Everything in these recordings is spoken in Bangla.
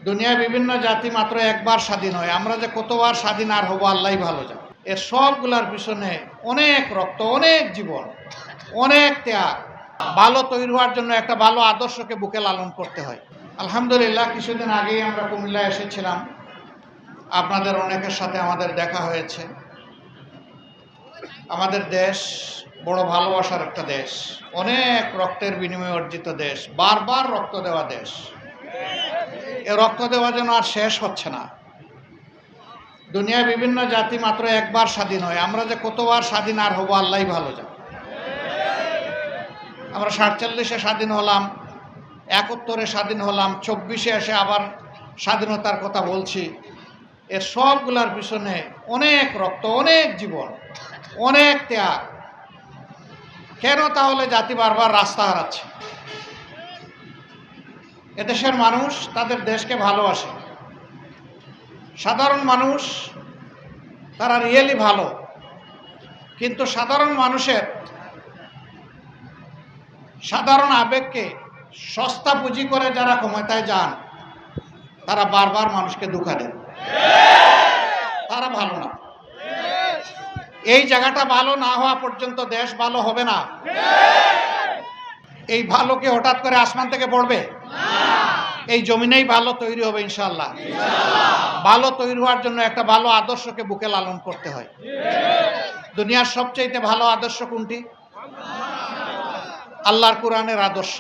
দুনিয়ায় বিভিন্ন জাতি মাত্র একবার স্বাধীন হয়, আমরা যে কতবার স্বাধীন আর হবো আল্লাহই ভালো জানে। এর সবগুলার পিছনে অনেক রক্ত, অনেক জীবন, অনেক ত্যাগ। ভালো তৈরি হওয়ার জন্য একটা ভালো আদর্শকে বুকে লালন করতে হয়। আলহামদুলিল্লাহ, কিছুদিন আগেই আমরা কুমিল্লা এসেছিলাম, আপনাদের অনেকের সাথে আমাদের দেখা হয়েছে। আমাদের দেশ বড় ভালোবাসার একটা দেশ, অনেক রক্তের বিনিময়ে অর্জিত দেশ, বারবার রক্ত দেওয়া দেশ। এ রক্ত দেওয়া যেন আর শেষ হচ্ছে না। দুনিয়ায় বিভিন্ন জাতি মাত্র একবার স্বাধীন হয়, আমরা যে কতবার স্বাধীন আর হবো আল্লাহই ভালো জানে। আমরা 47-এ স্বাধীন হলাম, 71-এ স্বাধীন হলাম, 24-এ এসে আবার স্বাধীনতার কথা বলছি। এর সবগুলার পিছনে অনেক রক্ত, অনেক জীবন, অনেক ত্যাগ। কেন তাহলে জাতি বারবার রাস্তা হারাচ্ছে? এদেশের মানুষ তাদের দেশকে ভালোবাসে। সাধারণ মানুষ তারা রিয়েলি ভালো, কিন্তু সাধারণ মানুষের সাধারণ আবেগকে সস্তা পুঁজি করে যারা ক্ষমতায় যান, তারা বারবার মানুষকে ধোঁকা দেন। তারা ভালো না। এই জায়গাটা ভালো না হওয়া পর্যন্ত দেশ ভালো হবে না। এই ভালো কি হঠাৎ করে আসমান থেকে পড়বে? এই জমিনেই ভালো তৈরি হবে ইনশাআল্লাহ। ভালো তৈরি হওয়ার জন্য একটা ভালো আদর্শকে বুকে লালন করতে হয়। দুনিয়ার সবচেয়ে ভালো আদর্শ কোনটি? আল্লাহর কোরআনের আদর্শ।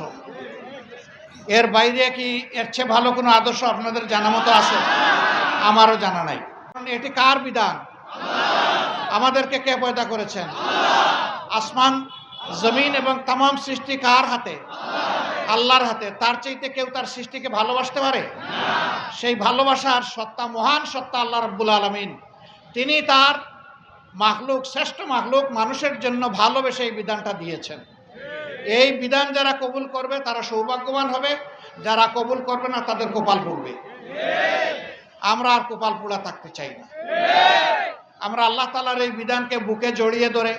এর বাইরে কি এর চেয়ে ভালো কোনো আদর্শ আপনাদের জানা মতো আছে? আমারও জানা নাই। এটি কার বিধান? আমাদেরকে কে পয়দা করেছেন? আসমান, জমিন এবং তামাম সৃষ্টি কার হাতে? আল্লাহর হাতে। তার চাইতে কেউ তার সৃষ্টিকে ভালোবাসতে পারে? সেই ভালোবাসার সত্তা, মহান সত্তা আল্লাহ রাব্বুল আলামিন, তিনি তার মাখলুক, শ্রেষ্ঠ মাখলুক মানুষের জন্য ভালোবেসে এই বিধানটা দিয়েছেন। এই বিধান যারা কবুল করবে তারা সৌভাগ্যবান হবে, যারা কবুল করবে না তাদের কপাল পুড়বে। আমরা আর কপাল পোড়া থাকতে চাই না। আমরা আল্লাহ তাআলার এই বিধানকে বুকে জড়িয়ে ধরে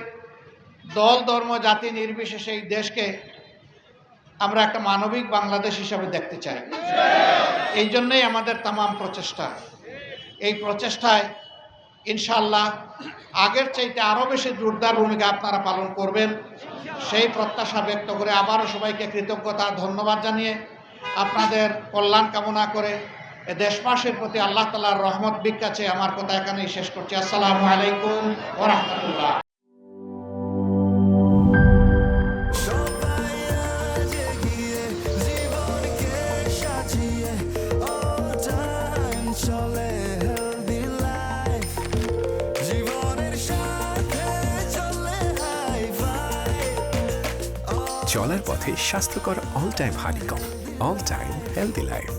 দল, ধর্ম, জাতি নির্বিশেষে এই দেশকে আমরা একটা মানবিক বাংলাদেশ হিসাবে দেখতে চাই। এই জন্যই আমাদের তামাম প্রচেষ্টা। এই প্রচেষ্টায় ইনশাআল্লাহ আগের চাইতে আরও বেশি জোরদার ভূমিকা আপনারা পালন করবেন, সেই প্রত্যাশা ব্যক্ত করে আবারও সবাইকে কৃতজ্ঞতা, ধন্যবাদ জানিয়ে আপনাদের কল্যাণ কামনা করে দেশবাসীর প্রতি আল্লাহ তাআলার রহমত ভিক্ষা চেয়ে আমার কথা এখানেই শেষ করছি। আসসালামু আলাইকুম ওয়া রাহমাতুল্লাহ। চলার পথে স্বাস্থ্যকর all time honeycomb, all time healthy life.